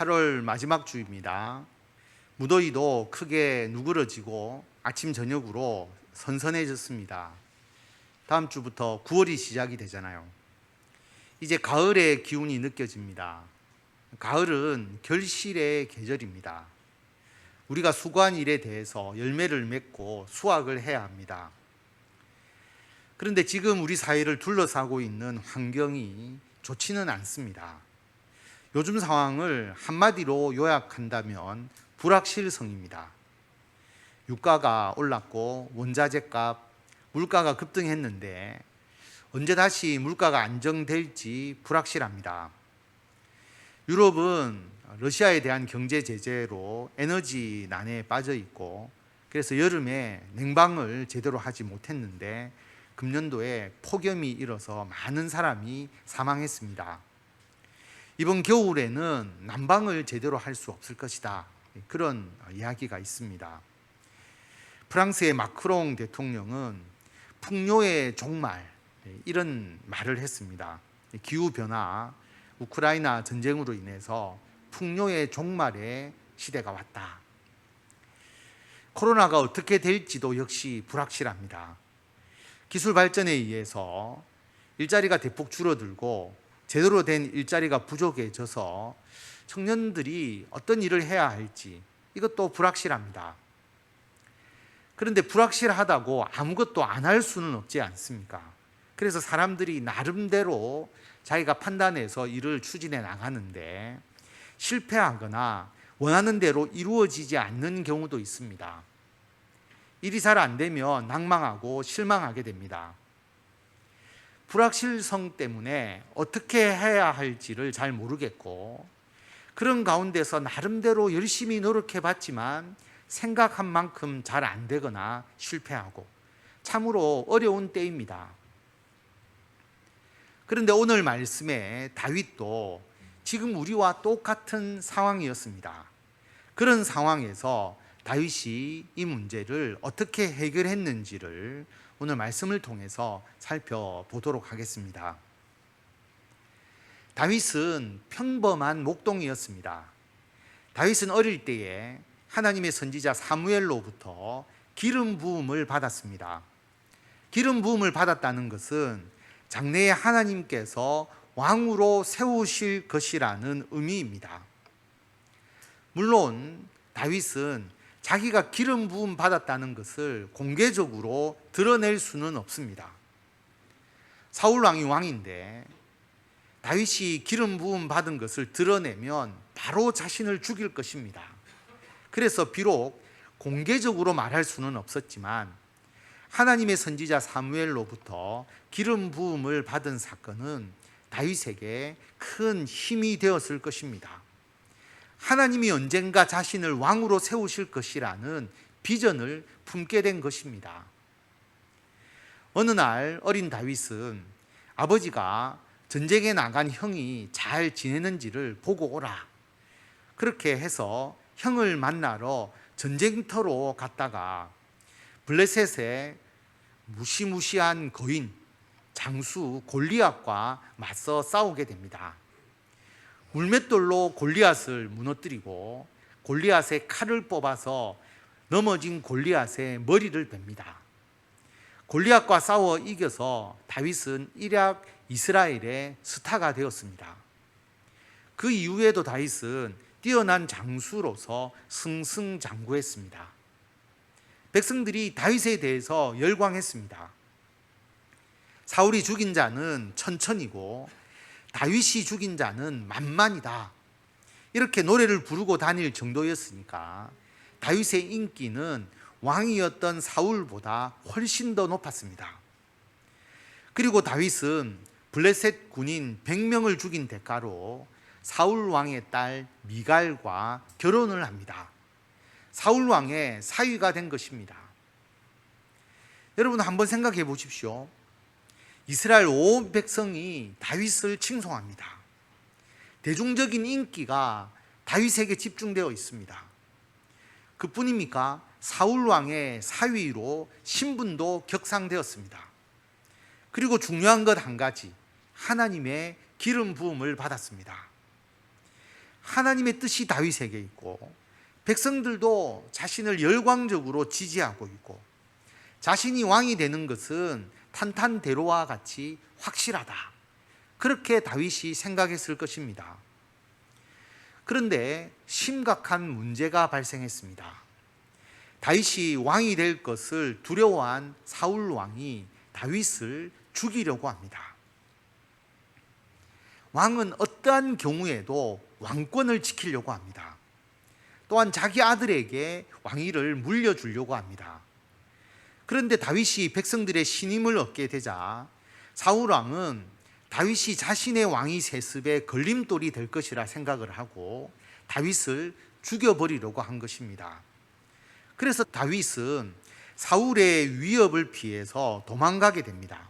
8월 마지막 주입니다. 무더위도 크게 누그러지고 아침 저녁으로 선선해졌습니다. 다음 주부터 9월이 시작이 되잖아요. 이제 가을의 기운이 느껴집니다. 가을은 결실의 계절입니다. 우리가 수고한 일에 대해서 열매를 맺고 수확을 해야 합니다. 그런데 지금 우리 사회를 둘러싸고 있는 환경이 좋지는 않습니다. 요즘 상황을 한마디로 요약한다면 불확실성입니다. 유가가 올랐고 원자재 값, 물가가 급등했는데 언제 다시 물가가 안정될지 불확실합니다. 유럽은 러시아에 대한 경제 제재로 에너지 난에 빠져 있고, 그래서 여름에 냉방을 제대로 하지 못했는데 금년도에 폭염이 일어서 많은 사람이 사망했습니다. 이번 겨울에는 난방을 제대로 할 수 없을 것이다, 그런 이야기가 있습니다. 프랑스의 마크롱 대통령은 풍요의 종말, 이런 말을 했습니다. 기후변화, 우크라이나 전쟁으로 인해서 풍요의 종말의 시대가 왔다. 코로나가 어떻게 될지도 역시 불확실합니다. 기술 발전에 의해서 일자리가 대폭 줄어들고 제대로 된 일자리가 부족해져서 청년들이 어떤 일을 해야 할지 이것도 불확실합니다. 그런데 불확실하다고 아무것도 안 할 수는 없지 않습니까? 그래서 사람들이 나름대로 자기가 판단해서 일을 추진해 나가는데 실패하거나 원하는 대로 이루어지지 않는 경우도 있습니다. 일이 잘 안 되면 낭망하고 실망하게 됩니다. 불확실성 때문에 어떻게 해야 할지를 잘 모르겠고, 그런 가운데서 나름대로 열심히 노력해 봤지만 생각한 만큼 잘 안 되거나 실패하고 참으로 어려운 때입니다. 그런데 오늘 말씀에 다윗도 지금 우리와 똑같은 상황이었습니다. 그런 상황에서 다윗이 이 문제를 어떻게 해결했는지를 오늘 말씀을 통해서 살펴보도록 하겠습니다. 다윗은 평범한 목동이었습니다. 다윗은 어릴 때에 하나님의 선지자 사무엘로부터 기름 부음을 받았습니다. 기름 부음을 받았다는 것은 장래에 하나님께서 왕으로 세우실 것이라는 의미입니다. 물론 다윗은 자기가 기름 부음 받았다는 것을 공개적으로 드러낼 수는 없습니다. 사울 왕이 왕인데 다윗이 기름 부음 받은 것을 드러내면 바로 자신을 죽일 것입니다. 그래서 비록 공개적으로 말할 수는 없었지만 하나님의 선지자 사무엘로부터 기름 부음을 받은 사건은 다윗에게 큰 힘이 되었을 것입니다. 하나님이 언젠가 자신을 왕으로 세우실 것이라는 비전을 품게 된 것입니다. 어느 날 어린 다윗은 아버지가 전쟁에 나간 형이 잘 지내는지를 보고 오라, 그렇게 해서 형을 만나러 전쟁터로 갔다가 블레셋의 무시무시한 거인 장수 골리앗과 맞서 싸우게 됩니다. 물맷돌로 골리앗을 무너뜨리고 골리앗의 칼을 뽑아서 넘어진 골리앗의 머리를 뱁니다. 골리앗과 싸워 이겨서 다윗은 일약 이스라엘의 스타가 되었습니다. 그 이후에도 다윗은 뛰어난 장수로서 승승장구했습니다. 백성들이 다윗에 대해서 열광했습니다. 사울이 죽인 자는 천천이고 다윗이 죽인 자는 만만이다, 이렇게 노래를 부르고 다닐 정도였으니까 다윗의 인기는 왕이었던 사울보다 훨씬 더 높았습니다. 그리고 다윗은 블레셋 군인 100명을 죽인 대가로 사울 왕의 딸 미갈과 결혼을 합니다. 사울 왕의 사위가 된 것입니다. 여러분 한번 생각해 보십시오. 이스라엘 온 백성이 다윗을 칭송합니다. 대중적인 인기가 다윗에게 집중되어 있습니다. 그뿐입니까? 사울 왕의 사위로 신분도 격상되었습니다. 그리고 중요한 것 한 가지, 하나님의 기름 부음을 받았습니다. 하나님의 뜻이 다윗에게 있고 백성들도 자신을 열광적으로 지지하고 있고 자신이 왕이 되는 것은 탄탄대로와 같이 확실하다. 그렇게 다윗이 생각했을 것입니다. 그런데 심각한 문제가 발생했습니다. 다윗이 왕이 될 것을 두려워한 사울 왕이 다윗을 죽이려고 합니다. 왕은 어떠한 경우에도 왕권을 지키려고 합니다. 또한 자기 아들에게 왕위를 물려주려고 합니다. 그런데 다윗이 백성들의 신임을 얻게 되자 사울 왕은 다윗이 자신의 왕위 세습에 걸림돌이 될 것이라 생각을 하고 다윗을 죽여버리려고 한 것입니다. 그래서 다윗은 사울의 위협을 피해서 도망가게 됩니다.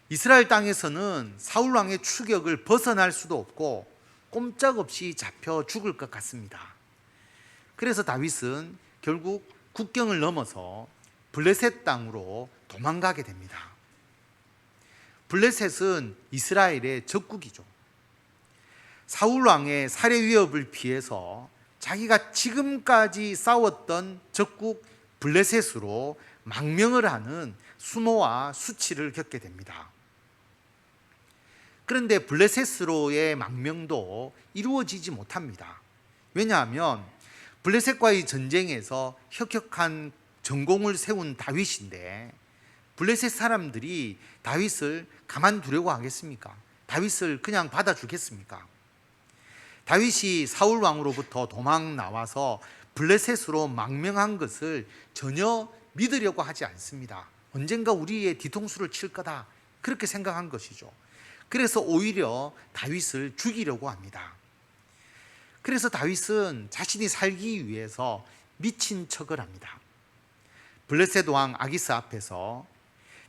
이스라엘 땅에서는 사울 왕의 추격을 벗어날 수도 없고 꼼짝없이 잡혀 죽을 것 같습니다. 그래서 다윗은 결국 국경을 넘어서 블레셋 땅으로 도망가게 됩니다. 블레셋은 이스라엘의 적국이죠. 사울 왕의 살해 위협을 피해서 자기가 지금까지 싸웠던 적국 블레셋으로 망명을 하는 수모와 수치를 겪게 됩니다. 그런데 블레셋으로의 망명도 이루어지지 못합니다. 왜냐하면 블레셋과의 전쟁에서 혁혁한 전공을 세운 다윗인데 블레셋 사람들이 다윗을 가만두려고 하겠습니까? 다윗을 그냥 받아주겠습니까? 다윗이 사울 왕으로부터 도망 나와서 블레셋으로 망명한 것을 전혀 믿으려고 하지 않습니다. 언젠가 우리의 뒤통수를 칠 거다, 그렇게 생각한 것이죠. 그래서 오히려 다윗을 죽이려고 합니다. 그래서 다윗은 자신이 살기 위해서 미친 척을 합니다. 블레셋 왕 아기스 앞에서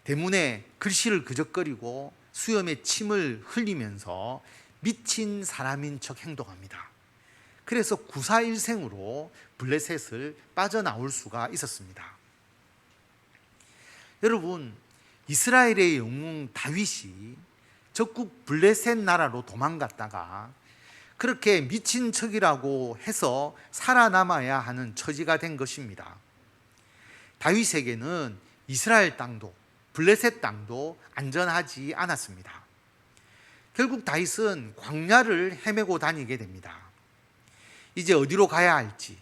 대문에 글씨를 그적거리고 수염에 침을 흘리면서 미친 사람인 척 행동합니다. 그래서 구사일생으로 블레셋을 빠져나올 수가 있었습니다. 여러분, 이스라엘의 영웅 다윗이 적국 블레셋 나라로 도망갔다가 그렇게 미친 척이라고 해서 살아남아야 하는 처지가 된 것입니다. 다윗에게는 이스라엘 땅도 블레셋 땅도 안전하지 않았습니다. 결국 다윗은 광야를 헤매고 다니게 됩니다. 이제 어디로 가야 할지,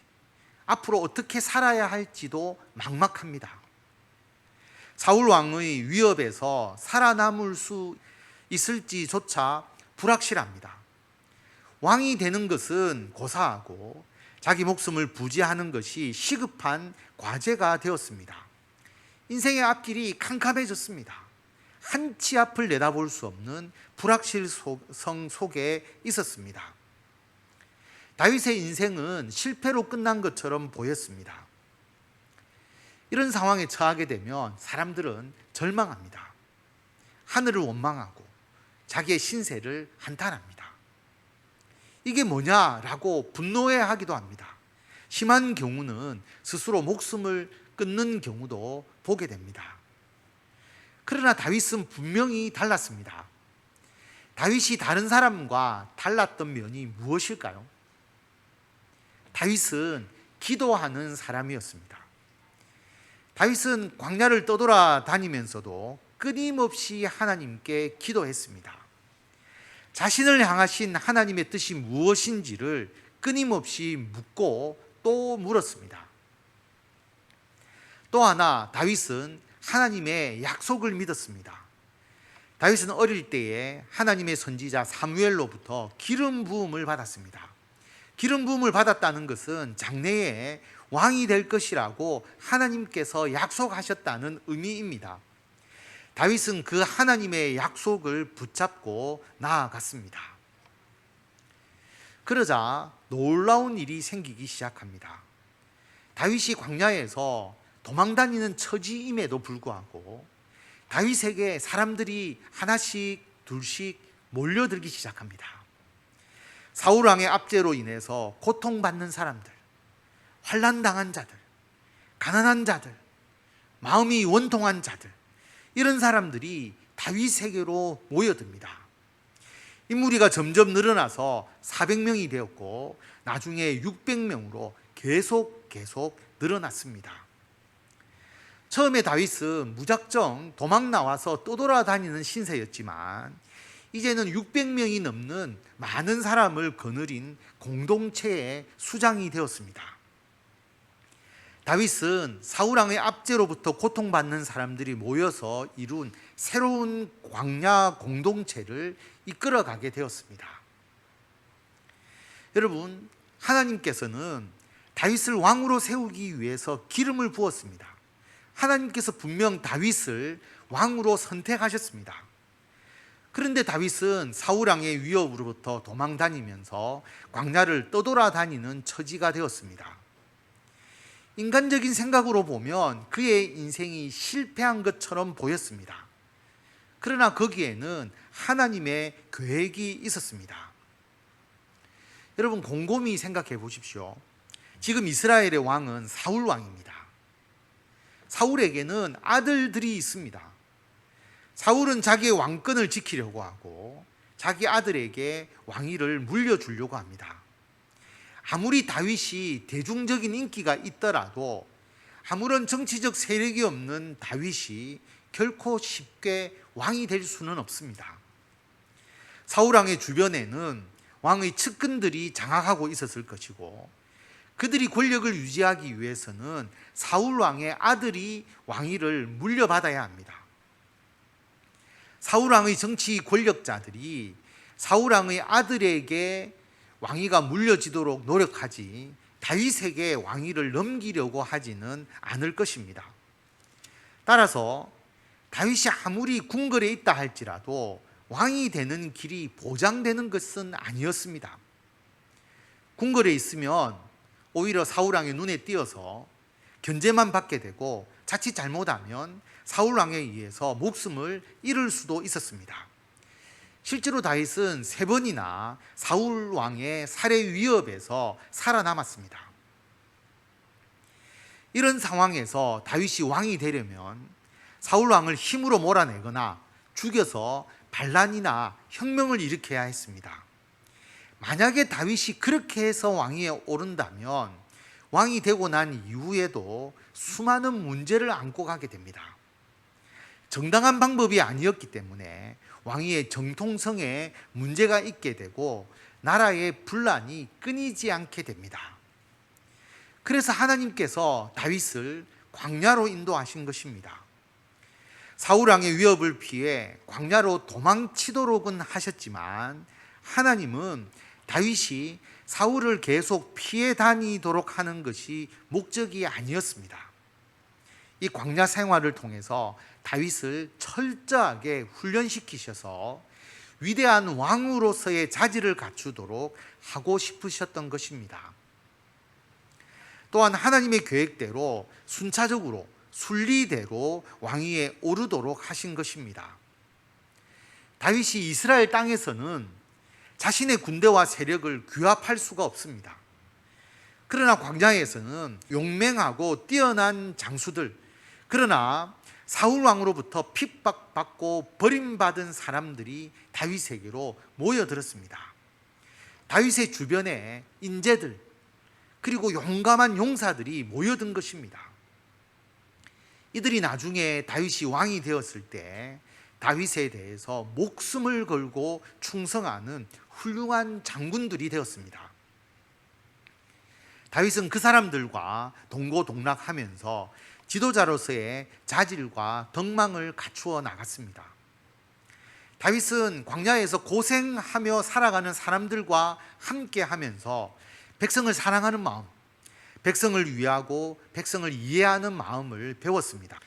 앞으로 어떻게 살아야 할지도 막막합니다. 사울 왕의 위협에서 살아남을 수 있을지조차 불확실합니다. 왕이 되는 것은 고사하고 자기 목숨을 부지하는 것이 시급한 과제가 되었습니다. 인생의 앞길이 캄캄해졌습니다. 한치 앞을 내다볼 수 없는 불확실성 속에 있었습니다. 다윗의 인생은 실패로 끝난 것처럼 보였습니다. 이런 상황에 처하게 되면 사람들은 절망합니다. 하늘을 원망하고 자기의 신세를 한탄합니다. 이게 뭐냐라고 분노해하기도 합니다. 심한 경우는 스스로 목숨을 끊는 경우도 보게 됩니다. 그러나 다윗은 분명히 달랐습니다. 다윗이 다른 사람과 달랐던 면이 무엇일까요? 다윗은 기도하는 사람이었습니다. 다윗은 광야를 떠돌아다니면서도 끊임없이 하나님께 기도했습니다. 자신을 향하신 하나님의 뜻이 무엇인지를 끊임없이 묻고 또 물었습니다. 또 하나, 다윗은 하나님의 약속을 믿었습니다. 다윗은 어릴 때에 하나님의 선지자 사무엘로부터 기름 부음을 받았습니다. 기름 부음을 받았다는 것은 장래에 왕이 될 것이라고 하나님께서 약속하셨다는 의미입니다. 다윗은 그 하나님의 약속을 붙잡고 나아갔습니다. 그러자 놀라운 일이 생기기 시작합니다. 다윗이 광야에서 도망다니는 처지임에도 불구하고 다윗에게 사람들이 하나씩 둘씩 몰려들기 시작합니다. 사울 왕의 압제로 인해서 고통받는 사람들, 환난당한 자들, 가난한 자들, 마음이 원통한 자들, 이런 사람들이 다윗에게로 모여듭니다. 인무리가 점점 늘어나서 400명이 되었고 나중에 600명으로 계속 늘어났습니다. 처음에 다윗은 무작정 도망 나와서 떠돌아다니는 신세였지만 이제는 600명이 넘는 많은 사람을 거느린 공동체의 수장이 되었습니다. 다윗은 사울왕의 압제로부터 고통받는 사람들이 모여서 이룬 새로운 광야 공동체를 이끌어가게 되었습니다. 여러분, 하나님께서는 다윗을 왕으로 세우기 위해서 기름을 부었습니다. 하나님께서 분명 다윗을 왕으로 선택하셨습니다. 그런데 다윗은 사울왕의 위협으로부터 도망다니면서 광야를 떠돌아다니는 처지가 되었습니다. 인간적인 생각으로 보면 그의 인생이 실패한 것처럼 보였습니다. 그러나 거기에는 하나님의 계획이 있었습니다. 여러분, 곰곰이 생각해 보십시오. 지금 이스라엘의 왕은 사울 왕입니다. 사울에게는 아들들이 있습니다. 사울은 자기의 왕권을 지키려고 하고 자기 아들에게 왕위를 물려주려고 합니다. 아무리 다윗이 대중적인 인기가 있더라도 아무런 정치적 세력이 없는 다윗이 결코 쉽게 왕이 될 수는 없습니다. 사울왕의 주변에는 왕의 측근들이 장악하고 있었을 것이고 그들이 권력을 유지하기 위해서는 사울왕의 아들이 왕위를 물려받아야 합니다. 사울왕의 정치 권력자들이 사울왕의 아들에게 왕위가 물려지도록 노력하지 다윗에게 왕위를 넘기려고 하지는 않을 것입니다. 따라서 다윗이 아무리 궁궐에 있다 할지라도 왕이 되는 길이 보장되는 것은 아니었습니다. 궁궐에 있으면 오히려 사울왕의 눈에 띄어서 견제만 받게 되고 자칫 잘못하면 사울왕에 의해서 목숨을 잃을 수도 있었습니다. 실제로 다윗은 3번이나 사울왕의 살해 위협에서 살아남았습니다. 이런 상황에서 다윗이 왕이 되려면 사울왕을 힘으로 몰아내거나 죽여서 반란이나 혁명을 일으켜야 했습니다. 만약에 다윗이 그렇게 해서 왕위에 오른다면 왕이 되고 난 이후에도 수많은 문제를 안고 가게 됩니다. 정당한 방법이 아니었기 때문에 왕위의 정통성에 문제가 있게 되고 나라의 분란이 끊이지 않게 됩니다. 그래서 하나님께서 다윗을 광야로 인도하신 것입니다. 사울왕의 위협을 피해 광야로 도망치도록은 하셨지만 하나님은 다윗이 사울을 계속 피해 다니도록 하는 것이 목적이 아니었습니다. 이 광야 생활을 통해서 다윗을 철저하게 훈련시키셔서 위대한 왕으로서의 자질을 갖추도록 하고 싶으셨던 것입니다. 또한 하나님의 계획대로 순차적으로 순리대로 왕위에 오르도록 하신 것입니다. 다윗이 이스라엘 땅에서는 자신의 군대와 세력을 규합할 수가 없습니다. 그러나 광야에서는 용맹하고 뛰어난 장수들, 그러나 사울 왕으로부터 핍박받고 버림받은 사람들이 다윗에게로 모여들었습니다. 다윗의 주변에 인재들 그리고 용감한 용사들이 모여든 것입니다. 이들이 나중에 다윗이 왕이 되었을 때 다윗에 대해서 목숨을 걸고 충성하는 훌륭한 장군들이 되었습니다. 다윗은 그 사람들과 동고동락하면서 지도자로서의 자질과 덕망을 갖추어 나갔습니다. 다윗은 광야에서 고생하며 살아가는 사람들과 함께 하면서 백성을 사랑하는 마음, 백성을 위하고 백성을 이해하는 마음을 배웠습니다.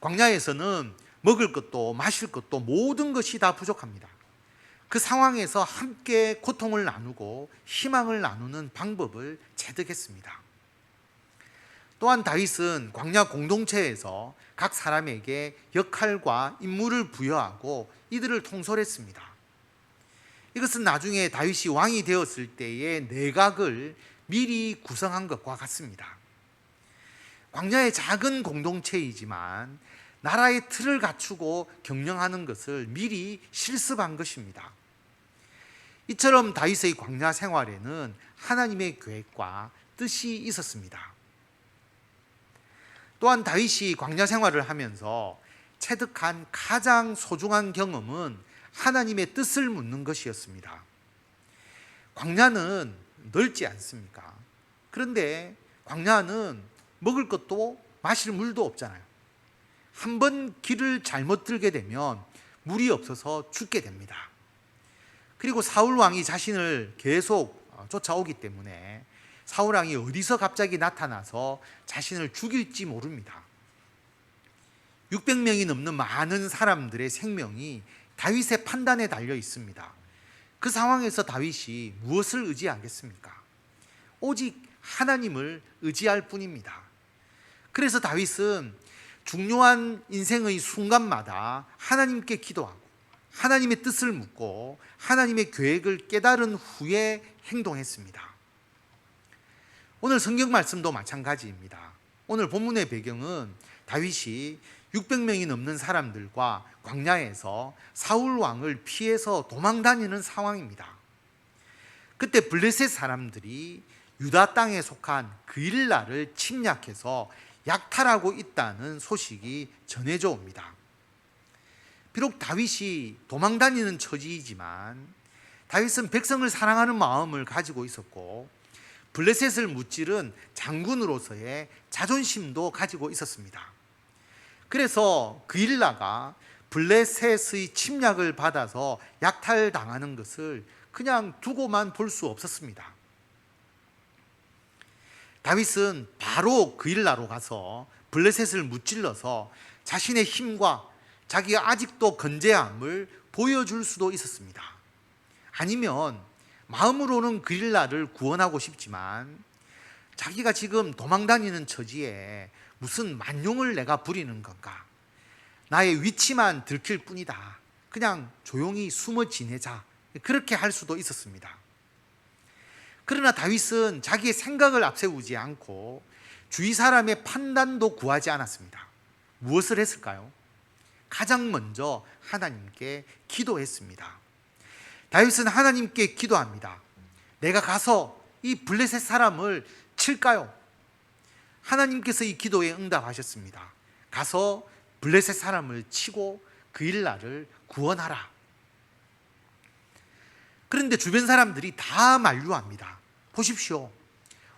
광야에서는 먹을 것도 마실 것도 모든 것이 다 부족합니다. 그 상황에서 함께 고통을 나누고 희망을 나누는 방법을 체득했습니다. 또한 다윗은 광야 공동체에서 각 사람에게 역할과 임무를 부여하고 이들을 통솔했습니다. 이것은 나중에 다윗이 왕이 되었을 때의 내각을 미리 구성한 것과 같습니다. 광야의 작은 공동체이지만 나라의 틀을 갖추고 경영하는 것을 미리 실습한 것입니다. 이처럼 다윗의 광야 생활에는 하나님의 계획과 뜻이 있었습니다. 또한 다윗이 광야 생활을 하면서 체득한 가장 소중한 경험은 하나님의 뜻을 묻는 것이었습니다. 광야는 넓지 않습니까? 그런데 광야는 먹을 것도 마실 물도 없잖아요. 한번 길을 잘못 들게 되면 물이 없어서 죽게 됩니다. 그리고 사울 왕이 자신을 계속 쫓아오기 때문에 사울 왕이 어디서 갑자기 나타나서 자신을 죽일지 모릅니다. 600명이 넘는 많은 사람들의 생명이 다윗의 판단에 달려 있습니다. 그 상황에서 다윗이 무엇을 의지하겠습니까? 오직 하나님을 의지할 뿐입니다. 그래서 다윗은 중요한 인생의 순간마다 하나님께 기도하고 하나님의 뜻을 묻고 하나님의 계획을 깨달은 후에 행동했습니다. 오늘 성경 말씀도 마찬가지입니다. 오늘 본문의 배경은 다윗이 600명이 넘는 사람들과 광야에서 사울 왕을 피해서 도망다니는 상황입니다. 그때 블레셋 사람들이 유다 땅에 속한 그일라를 침략해서 약탈하고 있다는 소식이 전해져 옵니다. 비록 다윗이 도망다니는 처지이지만 다윗은 백성을 사랑하는 마음을 가지고 있었고 블레셋을 무찌른 장군으로서의 자존심도 가지고 있었습니다. 그래서 그일라가 블레셋의 침략을 받아서 약탈당하는 것을 그냥 두고만 볼 수 없었습니다. 다윗은 바로 그일라로 가서 블레셋을 무찔러서 자신의 힘과 자기가 아직도 건재함을 보여줄 수도 있었습니다. 아니면 마음으로는 그일라를 구원하고 싶지만 자기가 지금 도망다니는 처지에 무슨 만용을 내가 부리는 건가? 나의 위치만 들킬 뿐이다. 그냥 조용히 숨어 지내자. 그렇게 할 수도 있었습니다. 그러나 다윗은 자기의 생각을 앞세우지 않고 주위 사람의 판단도 구하지 않았습니다. 무엇을 했을까요? 가장 먼저 하나님께 기도했습니다. 다윗은 하나님께 기도합니다. 내가 가서 이 블레셋 사람을 칠까요? 하나님께서 이 기도에 응답하셨습니다. 가서 블레셋 사람을 치고 그일라를 구원하라. 그런데 주변 사람들이 다 만류합니다. 보십시오.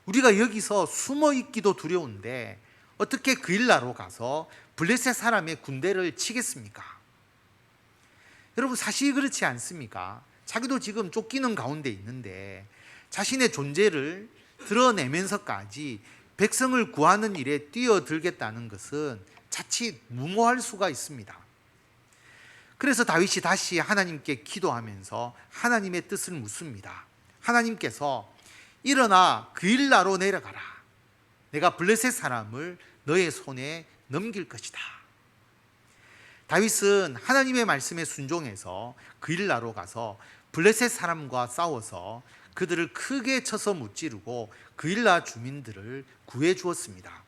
우리가 여기서 숨어 있기도 두려운데 어떻게 그일라로 가서 블레셋 사람의 군대를 치겠습니까? 여러분, 사실 그렇지 않습니까? 자기도 지금 쫓기는 가운데 있는데 자신의 존재를 드러내면서까지 백성을 구하는 일에 뛰어들겠다는 것은 자칫 무모할 수가 있습니다. 그래서 다윗이 다시 하나님께 기도하면서 하나님의 뜻을 묻습니다. 하나님께서 일어나 그일라로 내려가라. 내가 블레셋 사람을 너의 손에 넘길 것이다. 다윗은 하나님의 말씀에 순종해서 그일라로 가서 블레셋 사람과 싸워서 그들을 크게 쳐서 무찌르고 그일라 주민들을 구해 주었습니다.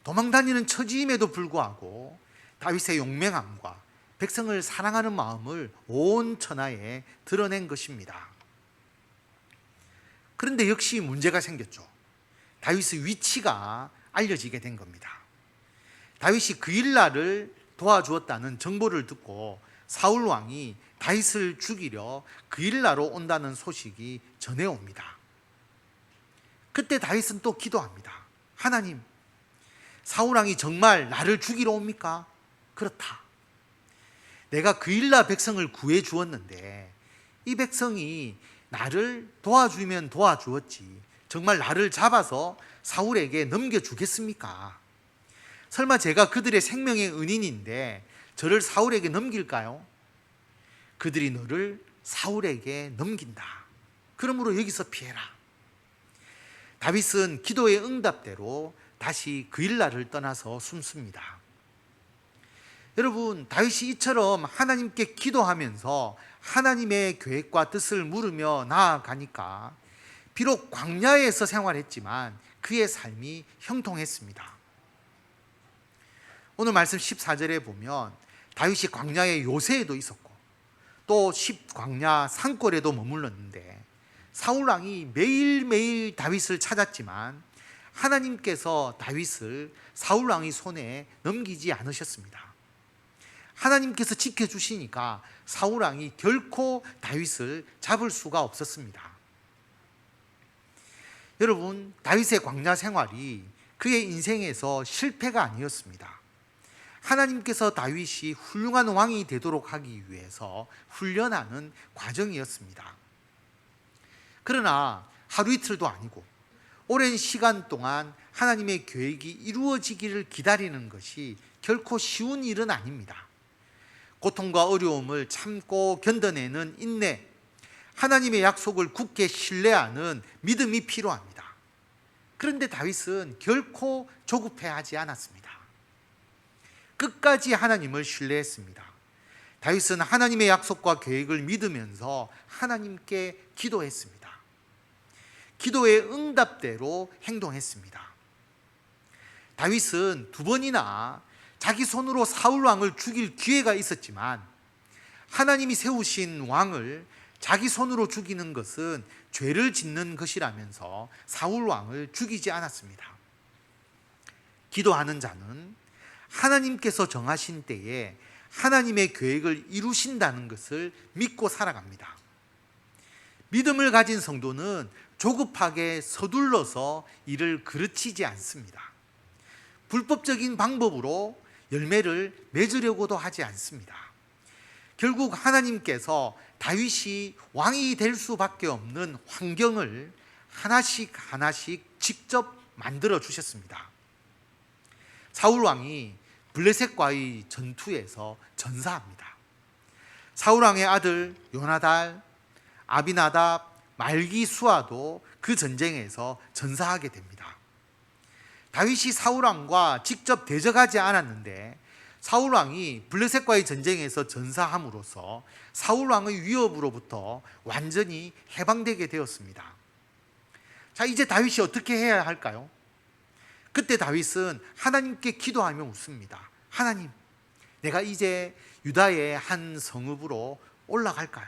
도망다니는 처지임에도 불구하고 다윗의 용맹함과 백성을 사랑하는 마음을 온 천하에 드러낸 것입니다. 그런데 역시 문제가 생겼죠. 다윗의 위치가 알려지게 된 겁니다. 다윗이 그일라를 도와주었다는 정보를 듣고 사울 왕이 다윗을 죽이려 그일라로 온다는 소식이 전해옵니다. 그때 다윗은 또 기도합니다. 하나님, 사울 왕이 정말 나를 죽이러 옵니까? 그렇다. 내가 그일라 백성을 구해 주었는데 이 백성이 나를 도와주면 도와주었지 정말 나를 잡아서 사울에게 넘겨주겠습니까? 설마 제가 그들의 생명의 은인인데 저를 사울에게 넘길까요? 그들이 너를 사울에게 넘긴다. 그러므로 여기서 피해라. 다윗은 기도의 응답대로 다시 그일라를 떠나서 숨습니다. 여러분, 다윗이 이처럼 하나님께 기도하면서 하나님의 계획과 뜻을 물으며 나아가니까 비록 광야에서 생활했지만 그의 삶이 형통했습니다. 오늘 말씀 14절에 보면 다윗이 광야의 요새에도 있었고 또 십광야 산골에도 머물렀는데 사울 왕이 매일매일 다윗을 찾았지만 하나님께서 다윗을 사울 왕의 손에 넘기지 않으셨습니다. 하나님께서 지켜주시니까 사울 왕이 결코 다윗을 잡을 수가 없었습니다. 여러분, 다윗의 광야 생활이 그의 인생에서 실패가 아니었습니다. 하나님께서 다윗이 훌륭한 왕이 되도록 하기 위해서 훈련하는 과정이었습니다. 그러나 하루 이틀도 아니고 오랜 시간 동안 하나님의 계획이 이루어지기를 기다리는 것이 결코 쉬운 일은 아닙니다. 고통과 어려움을 참고 견뎌내는 인내, 하나님의 약속을 굳게 신뢰하는 믿음이 필요합니다. 그런데 다윗은 결코 조급해하지 않았습니다. 끝까지 하나님을 신뢰했습니다. 다윗은 하나님의 약속과 계획을 믿으면서 하나님께 기도했습니다. 기도의 응답대로 행동했습니다. 다윗은 2번이나 자기 손으로 사울 왕을 죽일 기회가 있었지만 하나님이 세우신 왕을 자기 손으로 죽이는 것은 죄를 짓는 것이라면서 사울 왕을 죽이지 않았습니다. 기도하는 자는 하나님께서 정하신 때에 하나님의 계획을 이루신다는 것을 믿고 살아갑니다. 믿음을 가진 성도는 조급하게 서둘러서 일을 그르치지 않습니다. 불법적인 방법으로 열매를 맺으려고도 하지 않습니다. 결국 하나님께서 다윗이 왕이 될 수밖에 없는 환경을 하나씩 직접 만들어 주셨습니다. 사울 왕이 블레셋과의 전투에서 전사합니다. 사울 왕의 아들 요나단, 아비나답, 말기수아도 그 전쟁에서 전사하게 됩니다. 다윗이 사울 왕과 직접 대적하지 않았는데 사울 왕이 블레셋과의 전쟁에서 전사함으로써 사울 왕의 위협으로부터 완전히 해방되게 되었습니다. 자, 이제 다윗이 어떻게 해야 할까요? 그때 다윗은 하나님께 기도하며 웃습니다. 하나님, 내가 이제 유다의 한 성읍으로 올라갈까요?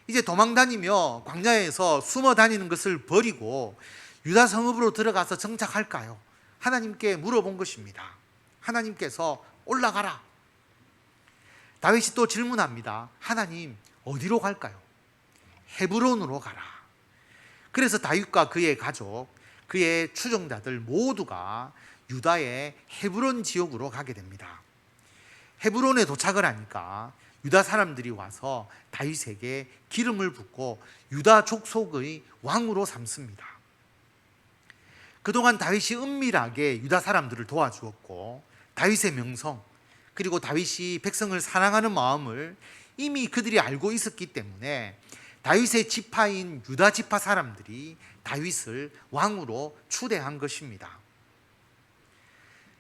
이제 도망 다니며 광야에서 숨어 다니는 것을 버리고 유다 성읍으로 들어가서 정착할까요? 하나님께 물어본 것입니다. 하나님께서 올라가라. 다윗이 또 질문합니다. 하나님, 어디로 갈까요? 헤브론으로 가라. 그래서 다윗과 그의 가족, 그의 추종자들 모두가 유다의 헤브론 지역으로 가게 됩니다. 헤브론에 도착을 하니까 유다 사람들이 와서 다윗에게 기름을 붓고 유다 족속의 왕으로 삼습니다. 그동안 다윗이 은밀하게 유다 사람들을 도와주었고 다윗의 명성, 그리고 다윗이 백성을 사랑하는 마음을 이미 그들이 알고 있었기 때문에 다윗의 지파인 유다 지파 사람들이 다윗을 왕으로 추대한 것입니다.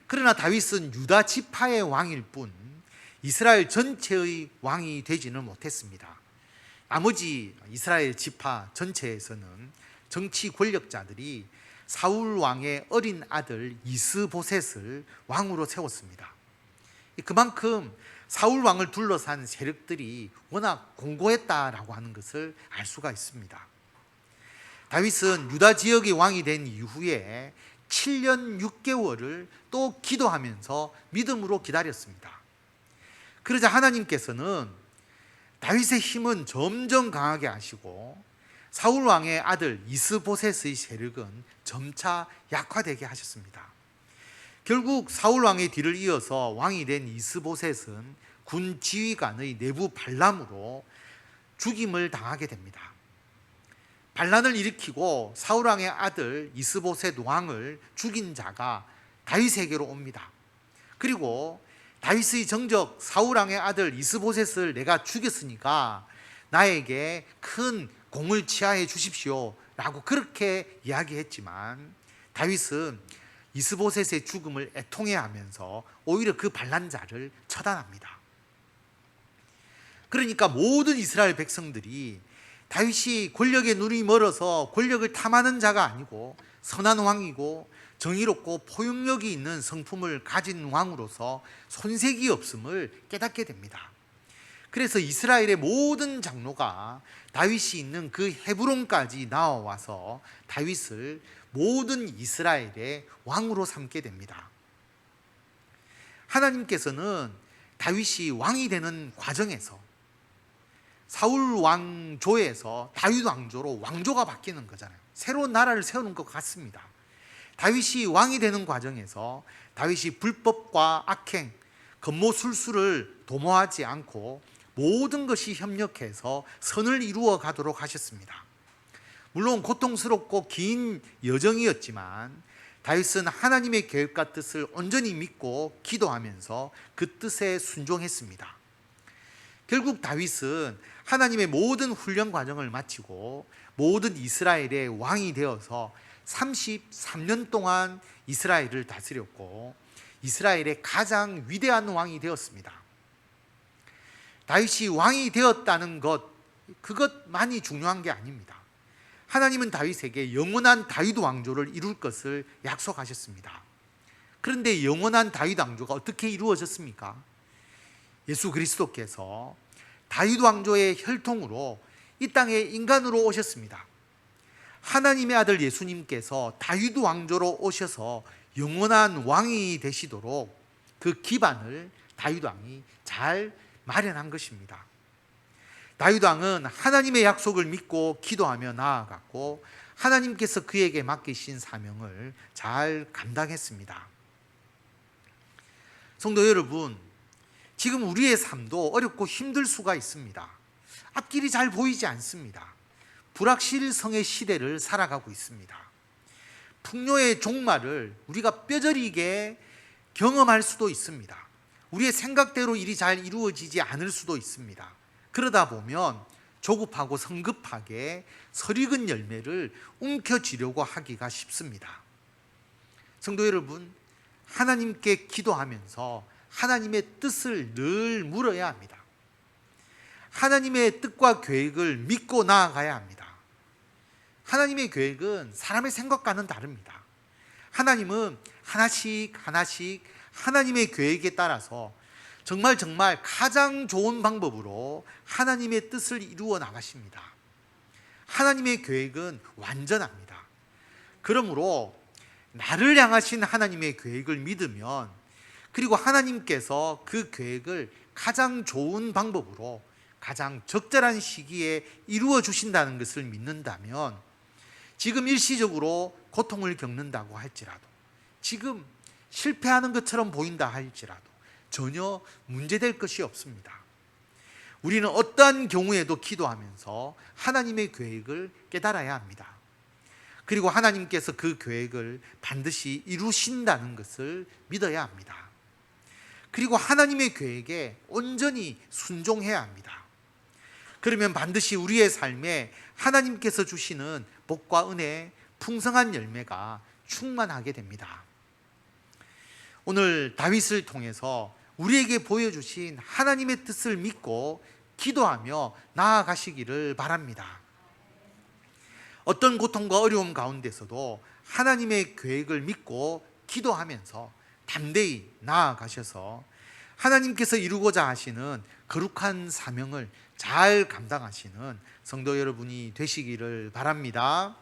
그러나 다윗은 유다 지파의 왕일 뿐 이스라엘 전체의 왕이 되지는 못했습니다. 나머지 이스라엘 지파 전체에서는 정치 권력자들이 사울 왕의 어린 아들 이스보셋을 왕으로 세웠습니다. 그만큼 사울 왕을 둘러싼 세력들이 워낙 공고했다라고 하는 것을 알 수가 있습니다. 다윗은 유다 지역의 왕이 된 이후에 7년 6개월을 또 기도하면서 믿음으로 기다렸습니다. 그러자 하나님께서는 다윗의 힘은 점점 강하게 하시고 사울 왕의 아들 이스보셋의 세력은 점차 약화되게 하셨습니다. 결국 사울 왕의 뒤를 이어서 왕이 된 이스보셋은 군 지휘관의 내부 반란으로 죽임을 당하게 됩니다. 반란을 일으키고 사울 왕의 아들 이스보셋 왕을 죽인 자가 다윗에게로 옵니다. 그리고 다윗의 정적 사울 왕의 아들 이스보셋을 내가 죽였으니까 나에게 큰 공을 치하해 주십시오 라고 그렇게 이야기했지만 다윗은 이스보셋의 죽음을 애통해하면서 오히려 그 반란자를 처단합니다. 그러니까 모든 이스라엘 백성들이 다윗이 권력에 눈이 멀어서 권력을 탐하는 자가 아니고 선한 왕이고 정의롭고 포용력이 있는 성품을 가진 왕으로서 손색이 없음을 깨닫게 됩니다. 그래서 이스라엘의 모든 장로가 다윗이 있는 그 헤브론까지 나와와서 다윗을 모든 이스라엘의 왕으로 삼게 됩니다. 하나님께서는 다윗이 왕이 되는 과정에서 사울 왕조에서 다윗 왕조로 왕조가 바뀌는 거잖아요. 새로운 나라를 세우는 것 같습니다. 다윗이 왕이 되는 과정에서 다윗이 불법과 악행, 건모술수를 도모하지 않고 모든 것이 협력해서 선을 이루어 가도록 하셨습니다. 물론 고통스럽고 긴 여정이었지만 다윗은 하나님의 계획과 뜻을 온전히 믿고 기도하면서 그 뜻에 순종했습니다. 결국 다윗은 하나님의 모든 훈련 과정을 마치고 모든 이스라엘의 왕이 되어서 33년 동안 이스라엘을 다스렸고 이스라엘의 가장 위대한 왕이 되었습니다. 다윗이 왕이 되었다는 그것만이 중요한 게 아닙니다. 하나님은 다윗에게 영원한 다윗 왕조를 이룰 것을 약속하셨습니다. 그런데 영원한 다윗 왕조가 어떻게 이루어졌습니까? 예수 그리스도께서 다윗 왕조의 혈통으로 이 땅에 인간으로 오셨습니다. 하나님의 아들 예수님께서 다윗 왕조로 오셔서 영원한 왕이 되시도록 그 기반을 다윗 왕이 잘 마련한 것입니다. 다윗 왕은 하나님의 약속을 믿고 기도하며 나아갔고 하나님께서 그에게 맡기신 사명을 잘 감당했습니다. 성도 여러분, 지금 우리의 삶도 어렵고 힘들 수가 있습니다. 앞길이 잘 보이지 않습니다. 불확실성의 시대를 살아가고 있습니다. 풍요의 종말을 우리가 뼈저리게 경험할 수도 있습니다. 우리의 생각대로 일이 잘 이루어지지 않을 수도 있습니다. 그러다 보면 조급하고 성급하게 설익은 열매를 움켜쥐려고 하기가 쉽습니다. 성도 여러분, 하나님께 기도하면서 하나님의 뜻을 늘 물어야 합니다. 하나님의 뜻과 계획을 믿고 나아가야 합니다. 하나님의 계획은 사람의 생각과는 다릅니다. 하나님은 하나씩 하나님의 계획에 따라서 정말 가장 좋은 방법으로 하나님의 뜻을 이루어 나가십니다. 하나님의 계획은 완전합니다. 그러므로 나를 향하신 하나님의 계획을 믿으면, 그리고 하나님께서 그 계획을 가장 좋은 방법으로 가장 적절한 시기에 이루어 주신다는 것을 믿는다면, 지금 일시적으로 고통을 겪는다고 할지라도, 지금 실패하는 것처럼 보인다 할지라도 전혀 문제될 것이 없습니다. 우리는 어떠한 경우에도 기도하면서 하나님의 계획을 깨달아야 합니다. 그리고 하나님께서 그 계획을 반드시 이루신다는 것을 믿어야 합니다. 그리고 하나님의 계획에 온전히 순종해야 합니다. 그러면 반드시 우리의 삶에 하나님께서 주시는 복과 은혜, 풍성한 열매가 충만하게 됩니다. 오늘 다윗을 통해서 우리에게 보여주신 하나님의 뜻을 믿고 기도하며 나아가시기를 바랍니다. 어떤 고통과 어려움 가운데서도 하나님의 계획을 믿고 기도하면서 담대히 나아가셔서 하나님께서 이루고자 하시는 거룩한 사명을 잘 감당하시는 성도 여러분이 되시기를 바랍니다.